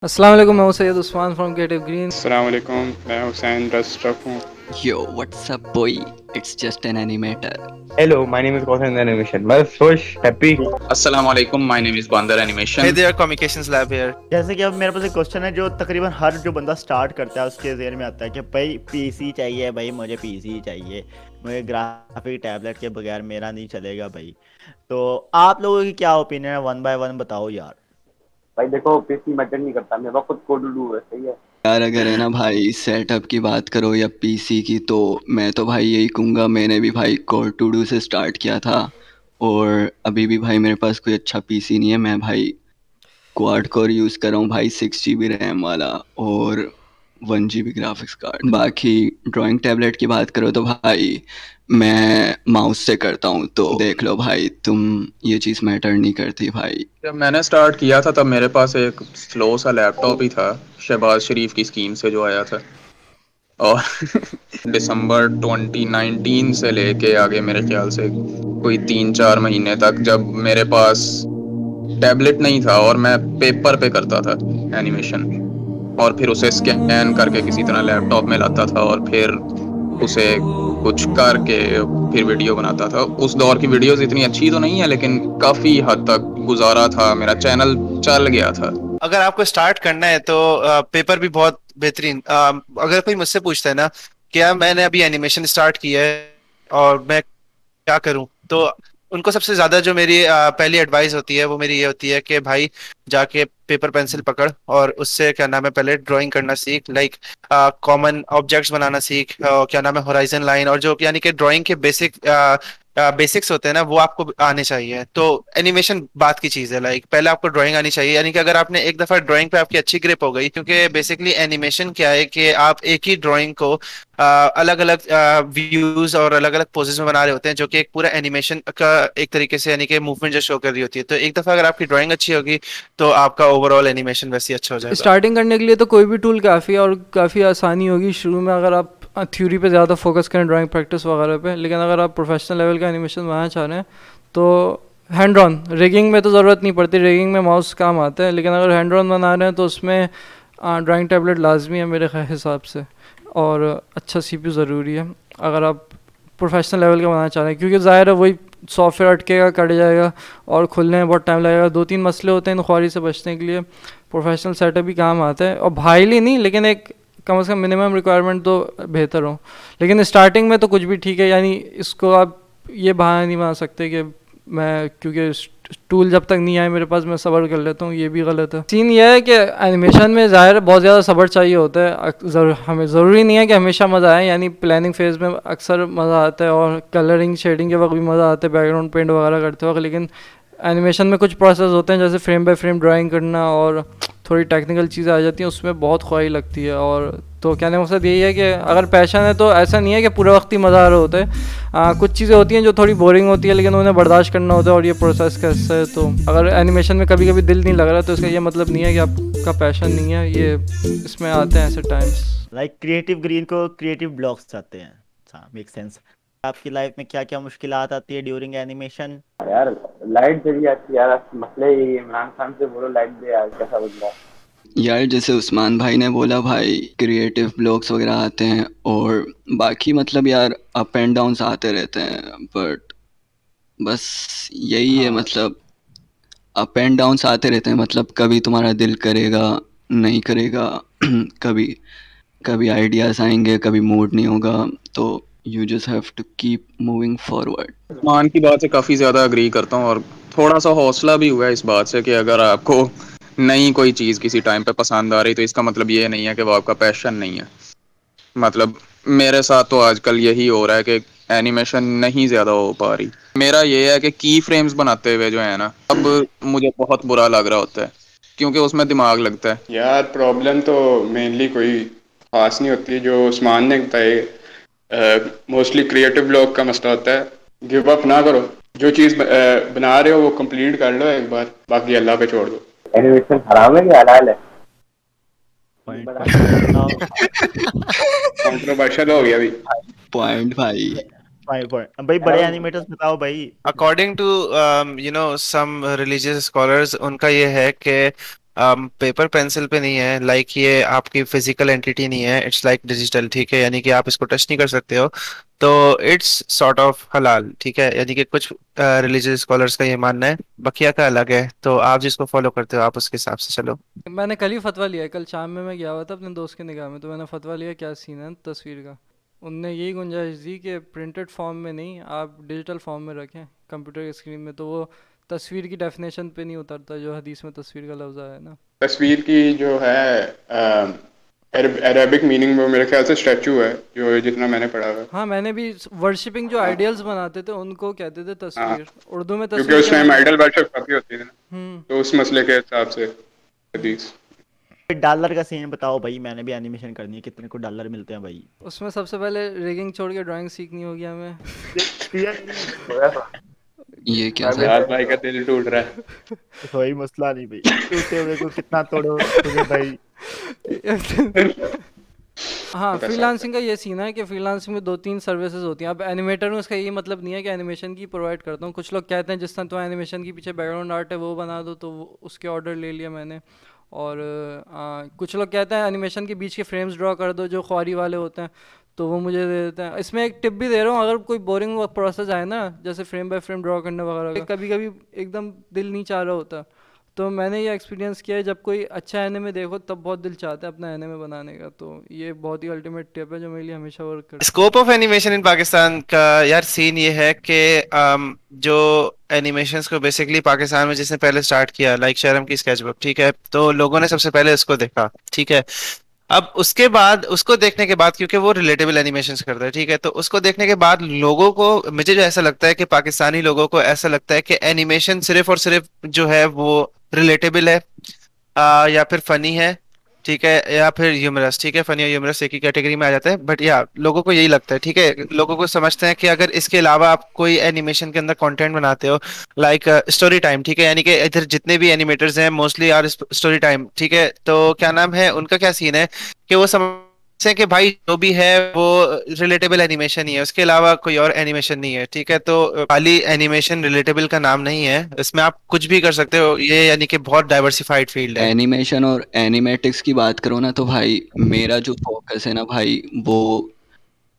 अस्सलाम वालेकुम, मैं हूं Syed Usman from creative green. अस्सलाम वालेकुम, मैं हुसैन रस्टफ हूँ। Yo, what's up, boy? It's just an animator. Hello, my name is Gautam Animation. मैं खुश हैप्पी। अस्सलाम वालेकुम, माय नेम इज बंदर Hey animation. there, Communications Lab here. जैसे कि अब मेरे पास एक क्वेश्चन है जो तकरीबन हर जो बंदा स्टार्ट करता है उसके ज़हन में आता है कि भाई पीसी चाहिए, भाई मुझे पीसी चाहिए, मुझे ग्राफिक टैबलेट के बगैर मेरा नहीं चलेगा भाई। तो आप लोगों की क्या ओपिनियन है, वन बाय वन बताओ यार। भाई देखो पीसी मैटर नहीं करता, मेरा खुद कोड डू है, सही है। यार अगर है ना भाई सेटअप की बात करो या पीसी की, तो मैं तो भाई यही कहूँगा, मैंने भी भाई कोर टू डू से स्टार्ट किया था और अभी भी भाई मेरे पास कोई अच्छा पीसी नहीं है। मैं भाई क्वाड कोर यूज़ कर रहा हूँ भाई, 6 GB रैम वाला और 1 GB ग्राफिक्स कार्ड। बाकी ड्राइंग टैबलेट की बात करो तो भाई मैं माउस से करता हूँ, तो देख लो भाई तुम, ये चीज़ मैटर नहीं करती भाई। जब मैंने स्टार्ट किया था तब मेरे पास एक स्लो सा लैपटॉप ही था, शहबाज शरीफ की स्कीम से जो आया था। और दिसंबर 2019 से लेके आगे मेरे ख्याल से कोई 3-4 महीने तक जब मेरे पास टैबलेट नहीं था और मैं पेपर पे करता था एनिमेशन, और फिर उसे स्कैन करके किसी तरह लैपटॉप में लाता था और फिर उसे कुछ करके फिर वीडियो बनाता था। उस दौर की वीडियोस इतनी अच्छी तो नहीं है, लेकिन काफ़ी हद तक गुजारा था, मेरा चैनल चल गया था। अगर आपको स्टार्ट करना है तो पेपर भी बहुत बेहतरीन। अगर कोई मुझसे पूछता है ना क्या मैंने अभी एनिमेशन स्टार्ट किया है और मैं क्या करूं, तो उनको सबसे ज्यादा जो मेरी पहली एडवाइस होती है वो मेरी ये होती है कि भाई जाके पेपर पेंसिल पकड़ और उससे क्या नाम है पहले ड्राइंग करना सीख, लाइक कॉमन ऑब्जेक्ट्स बनाना सीख, क्या नाम है होराइजन लाइन, और जो यानी कि ड्राइंग के बेसिक्स होते हैं ना वो आपको आने चाहिए। तो एनिमेशन बात की चीज है, लाइक पहले आपको ड्राइंग आनी चाहिए। यानी कि अगर आपने एक दफा ड्राइंग पे आपकी अच्छी ग्रिप हो गई, क्योंकि बेसिकली एनिमेशन क्या है कि आप एक ही ड्राइंग को अलग अलग व्यूज और अलग अलग पोजेस में बना रहे होते हैं, जो कि एक पूरा एनिमेशन का एक तरीके से यानी कि मूवमेंट जो शो कर रही होती है। तो एक दफा अगर आपकी ड्राइंग अच्छी होगी तो आपका ओवरऑल एनिमेशन वैसे ही अच्छा हो जाएगा। स्टार्टिंग करने के लिए तो कोई भी टूल काफ़ी है और काफ़ी आसानी होगी शुरू में, अगर आप थ्योरी पे ज़्यादा फोकस करें, ड्राइंग प्रैक्टिस वगैरह पे। लेकिन अगर आप प्रोफेशनल लेवल का एनिमेशन बनाना चाह रहे हैं तो हैंड ऑन, रिगिंग में तो ज़रूरत नहीं पड़ती, रिगिंग में माउस काम आता है। लेकिन अगर हैंड ऑन बना रहे हैं तो उसमें ड्राइंग टैबलेट लाजमी है मेरे हिसाब से, और अच्छा सीपीयू ज़रूरी है अगर आप प्रोफेशनल लेवल का बनाना चाह रहे हैं, क्योंकि ज़ाहिर है वही सॉफ्टवेयर अटकेगा, कट जाएगा और खुलने में बहुत टाइम लगेगा। 2-3 मसले होते हैं इन ख्वारी से बचने के लिए, प्रोफेशनल सेटअप भी काम आता है। और भाईली नहीं, लेकिन एक कम से कम मिनिमम रिक्वायरमेंट तो बेहतर हो। लेकिन स्टार्टिंग में तो कुछ भी ठीक है, यानी इसको आप ये बहाना नहीं बना सकते कि मैं क्योंकि टूल जब तक नहीं आए मेरे पास मैं सब्र कर लेता हूँ, ये भी गलत है। सीन ये है कि एनिमेशन में ज़ाहिर है बहुत ज़्यादा सब्र चाहिए होता है। हमें ज़रूरी नहीं है कि हमेशा मज़ा आए, यानी प्लानिंग फेज़ में अक्सर मज़ा आता है और कलरिंग शेडिंग के वक्त भी मज़ा आता है, बैकग्राउंड पेंट वगैरह करते वक्त। लेकिन एनिमेशन में कुछ प्रोसेस होते हैं जैसे फ्रेम बाय फ्रेम ड्राइंग करना और थोड़ी टेक्निकल चीज़ें आ जाती हैं, उसमें बहुत ख्वाही लगती है। और तो कहने का मकसद यही है कि अगर पैशन है तो ऐसा नहीं है कि पूरे वक्त ही मज़ा आ रहा होता है। कुछ चीज़ें होती हैं जो थोड़ी बोरिंग होती है, लेकिन उन्हें बर्दाश्त करना होता है और ये प्रोसेस का हिस्सा है। तो अगर एनिमेशन में कभी कभी दिल नहीं लग रहा तो इसका ये मतलब नहीं है कि आपका पैशन नहीं है, ये इसमें आते हैं ऐसे टाइम्स। लाइक क्रिएटिव ग्रीन को क्रिएटिव ब्लॉक्स चाहते हैं। हाँ, मेक सेंस। आपकी लाइफ में क्या क्या मुश्किलात आती है ड्यूरिंग एनिमेशन? यार लाइट चली जाती है यार, मसला ये है, इमरान खान से बोलो लाइट दे यार, कैसा बदला। यार जैसे उस्मान भाई ने बोला भाई क्रिएटिव ब्लॉग्स वगैरह आते हैं, और बाकी मतलब यार अप एंड डाउन्स आते रहते हैं, बट बस यही है, मतलब अप एंड डाउन्स आते रहते हैं। मतलब कभी तुम्हारा दिल करेगा, नहीं करेगा, कभी कभी आइडियाज़ आएंगे, कभी मूड नहीं होगा, तो you just have to keep moving forward. मान की बात से काफ़ी ज़्यादा अग्री करता हूँ, और थोड़ा सा हौसला भी हुआ है इस बात से कि अगर आपको नई कोई चीज़ किसी टाइम पे पसंद आ रही तो इसका मतलब ये नहीं है कि वो आपका पैशन नहीं है। मतलब मेरे साथ तो आजकल यही हो रहा है कि एनिमेशन नहीं ज़्यादा हो पा रही। मेरा ये है कि की फ्रेम्स बनाते हुए जो है ना, अब मुझे बहुत बुरा लग रहा होता है क्योंकि उसमें दिमाग लगता है। यार प्रॉब्लम तो मेनली कोई ख़ास नहीं होती है, जो उस्मान ने बताए मोस्टली क्रिएटिव ब्लॉक का मसला होता है। गिव अप ना करो, जो चीज़ बना रहे हो वो कंप्लीट कर लो एक बार, बाकी अल्लाह पे छोड़ दो। एनिमेशन हराम है कि हलाल है? कंट्रोवर्शियल हो गया अभी। पॉइंट भाई। भाई बड़े एनिमेटर्स बताओ भाई। According to some religious scholars, उनका ये है कि पेपर पेंसिल पे नहीं है, लाइक ये आपकी फिजिकल एंटिटी नहीं है, इट्स लाइक डिजिटल, ठीक है, यानी कि आप इसको टच नहीं कर सकते हो, तो इट्स सॉर्ट ऑफ हलाल, ठीक है, यानी कि कुछ रिलीजियस स्कॉलर्स का ये मानना है, बकिया का अलग है, तो आप जिसको फॉलो करते हो आप उसके हिसाब से चलो। मैंने कल ही फतवा लिया है, कल शाम में मैं गया हुआ था अपने दोस्त के निगाह में, तो मैंने फतवा लिया क्या सीन है तस्वीर का। उनने यही गुंजाइश दी कि प्रिंटेड फॉर्म में नहीं, आप डिजिटल फॉर्म में रखें कंप्यूटर की स्क्रीन में, तो वो तस्वीर की डेफिनेशन पे नहीं उतरता जो हदीस में तस्वीर का लफ्ज़ आया है ना। तस्वीर की जो है अरेबिक मीनिंग वो मेरे ख्याल से स्टैचू है, जो जितना मैंने पढ़ा हुआ है। हाँ, मैंने भी वर्शिपिंग जो आइडियल्स बनाते थे उनको कहते थे हाँ, तस्वीर, उर्दू में क्योंकि तस्वीर उस का टाइम मतलब आइडल वर्शिप काफी होती थी ना, हम्म। तो उस मसले के हिसाब से हदीस। डॉलर का सीन बताओ भाई, मैंने भी एनिमेशन करनी है, कितने को डॉलर मिलते हैं भाई? उसमें सबसे पहले रिगिंग छोड़ के ड्राइंग सीखनी होगी हमें। ये क्या था? यार भाई का दिल टूट रहा है। कोई मसला नहीं भाई, टूटे हुए को कितना तोड़ो तुम्हें भाई। हाँ, पैसा फ्रीलांसिंग का ये सीन है कि फ्रीलांसिंग में 2-3 सर्विसेज होती हैं। अब एनिमेटर में उसका ये मतलब नहीं है कि एनिमेशन की प्रोवाइड करता हूँ। कुछ लोग कहते हैं जिस तरह तो एनिमेशन के पीछे बैकग्राउंड आर्ट है वो बना दो, तो उसके ऑर्डर ले लिया मैंने। और कुछ लोग कहते हैं एनिमेशन के बीच के फ्रेम्स ड्रॉ कर दो जो ख्वारी वाले होते हैं, तो वो मुझे दे देते हैं। इसमें एक टिप भी दे रहा हूँ, अगर कोई बोरिंग प्रोसेस आए ना, जैसे फ्रेम बाय फ्रेम ड्रॉ करने वगैरह का, कभी कभी एकदम दिल नहीं चाह रहा होता, तो मैंने ये एक्सपीरियंस किया है, जब कोई अच्छा एनिमे देखो तब बहुत दिल चाहता है अपना एनिमे बनाने का, तो ये बहुत ही अल्टीमेट टिप है जो मेरे लिए हमेशा वर्क करता है। स्कोप ऑफ एनिमेशन इन पाकिस्तान का यार सीन ये है कि जो एनिमेशंस को बेसिकली पाकिस्तान में जिसने पहले स्टार्ट किया, लाइक शर्म की स्केचबुक, ठीक है, तो लोगों ने सबसे पहले उसको देखा, ठीक है। अब उसके बाद उसको देखने के बाद, क्योंकि वो रिलेटेबल एनिमेशंस करता है, ठीक है, तो उसको देखने के बाद लोगों को, मुझे जो ऐसा लगता है कि पाकिस्तानी लोगों को ऐसा लगता है कि एनिमेशन सिर्फ और सिर्फ जो है वो रिलेटेबल है, या फिर फनी है, ठीक है, या फिर ह्यूमरस, ठीक है, फनी और ह्यूमरस एक ही कैटेगरी में आ जाता है, बट या लोगों को यही लगता है, ठीक है, लोगों को समझते हैं कि अगर इसके अलावा आप कोई एनिमेशन के अंदर कंटेंट बनाते हो, लाइक स्टोरी टाइम, ठीक है, यानी कि इधर जितने भी एनिमेटर्स हैं मोस्टली आर स्टोरी टाइम, ठीक है, तो क्या नाम है उनका, क्या सीन है कि वो समझते हैं कि भाई जो भी है वो रिलेटेबल एनिमेशन ही है, उसके अलावा कोई और एनिमेशन नहीं है, ठीक है, तो खाली एनिमेशन रिलेटेबल का नाम नहीं है, इसमें आप कुछ भी कर सकते हो, ये यानी कि बहुत डाइवर्सिफाइड फील्ड है। एनिमेशन और एनिमेटिक्स की बात करो ना, तो भाई मेरा जो फोकस है ना भाई, वो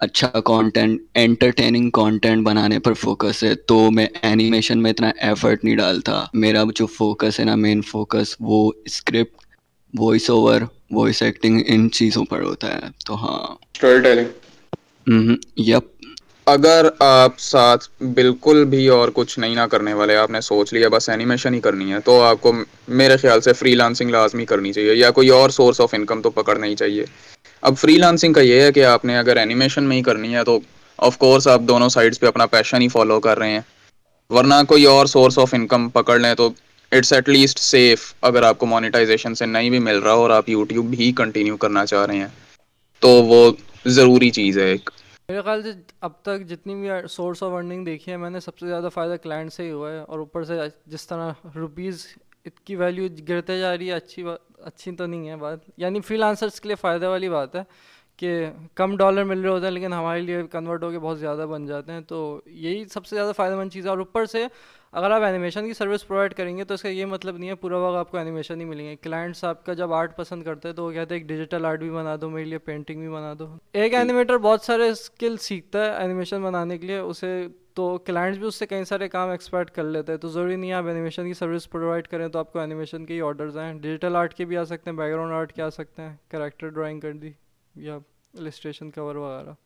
अच्छा कंटेंट, एंटरटेनिंग कंटेंट बनाने पर फोकस है, तो मैं एनिमेशन में इतना एफर्ट नहीं डालता। मेरा जो फोकस है ना, मेन फोकस वो script, voice over, voice acting, इन चीज़ों पर होता है। तो हाँ, स्टोरी टेलिंग। यप। अगर आप साथ बिल्कुल भी और कुछ नहीं ना करने वाले, आपने सोच लिया बस एनिमेशन ही करनी है, तो आपको मेरे ख्याल से फ्रीलांसिंग लाजमी करनी चाहिए, या कोई और सोर्स ऑफ इनकम तो पकड़ना ही चाहिए। अब फ्रीलांसिंग का ये है कि आपने अगर एनिमेशन में ही करनी है तो ऑफ कोर्स आप दोनों साइड्स पे अपना पैशन ही फॉलो कर रहे हैं, वरना कोई और सोर्स ऑफ इनकम पकड़ लें तो इट्स एटलीस्ट सेफ। अगर आपको मोनेटाइजेशन से नहीं भी मिल रहा और आप यूट्यूब भी कंटिन्यू करना चाह रहे हैं, तो वो ज़रूरी चीज़ है एक। मेरे ख्याल से अब तक जितनी भी सोर्स ऑफ अर्निंग देखी है मैंने, सबसे ज़्यादा फ़ायदा क्लाइंट से ही हुआ है। और ऊपर से जिस तरह रुपीज़ की वैल्यू गिरते जा रही है, अच्छी तो नहीं है बात, यानी फ्रीलांसर्स के लिए फ़ायदा वाली बात है कि कम डॉलर मिल रहे होते हैं लेकिन हमारे लिए कन्वर्ट होकर बहुत ज़्यादा बन जाते हैं, तो यही सबसे ज़्यादा फ़ायदेमंद चीज़ है। और ऊपर से अगर आप एनिमेशन की सर्विस प्रोवाइड करेंगे तो इसका ये मतलब नहीं है पूरा वक्त आपको एनिमेशन ही मिलेंगे। क्लाइंट्स आपका जब आर्ट पसंद करते हैं तो वो कहते हैं एक डिजिटल आर्ट भी बना दो मेरे लिए, पेंटिंग भी बना दो। एक एनिमेटर बहुत सारे स्किल सीखता है एनिमेशन बनाने के लिए, उसे तो क्लाइंट्स भी उससे कई सारे काम एक्सपेक्ट कर लेते हैं, तो ज़रूरी नहीं है आप एनिमेशन की सर्विस प्रोवाइड करें तो आपको एनिमेशन के ही ऑर्डर्स आएँ। डिजिटल आर्ट के भी आ सकते हैं, बैकग्राउंड आर्ट के आ सकते हैं, कैरेक्टर ड्राइंग कर दी या इलस्ट्रेशन कवर वगैरह।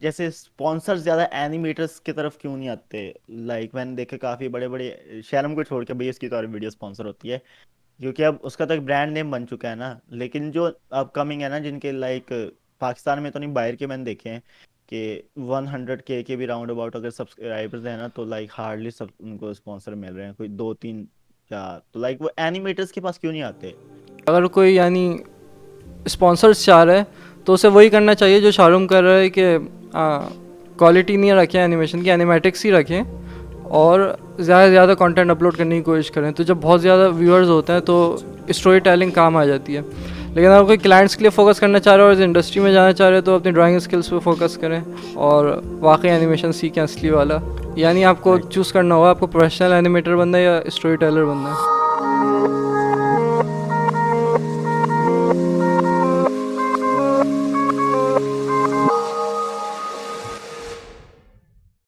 जैसे स्पॉन्सर्स ज़्यादा एनिमेटर्स की तरफ क्यों नहीं आते? लाइक मैंने देखे काफ़ी बड़े बड़े, शर्म को छोड़ के भाई इसकी तो और वीडियो स्पॉन्सर होती है, क्योंकि अब उसका तो एक ब्रांड नेम बन चुका है ना। लेकिन जो अपकमिंग है ना, जिनके लाइक पाकिस्तान में तो नहीं, बाहर के मैंने देखे हैं कि 100K के भी राउंड अबाउट अगर सब्सक्राइबर्स हैं ना, तो लाइक हार्डली सब उनको स्पॉन्सर मिल रहे हैं, कोई 2-3-4। तो लाइक वो एनिमेटर्स के पास क्यों नहीं आते? अगर कोई यानी स्पॉन्सर्स चाह रहा है तो उसे वही करना चाहिए जो शाहरुख कर रहा है कि क्वालिटी नहीं रखें एनिमेशन की, एनिमेटिक्स ही रखें और ज़्यादा से ज़्यादा कंटेंट अपलोड करने की कोशिश करें। तो जब बहुत ज़्यादा व्यूअर्स होते हैं तो स्टोरी टेलिंग काम आ जाती है। लेकिन अगर कोई क्लाइंट्स के लिए फ़ोकस करना चाह रहा है और इस इंडस्ट्री में जाना चाह रहे हैं तो अपनी ड्राइंग स्किल्स पे फोकस करें और वाकई एनिमेशन सीखें असली वाला। यानी आपको चूज़ करना होगा आपको प्रोफेशनल एनिमेटर बनना है या स्टोरी टेलर बनना है।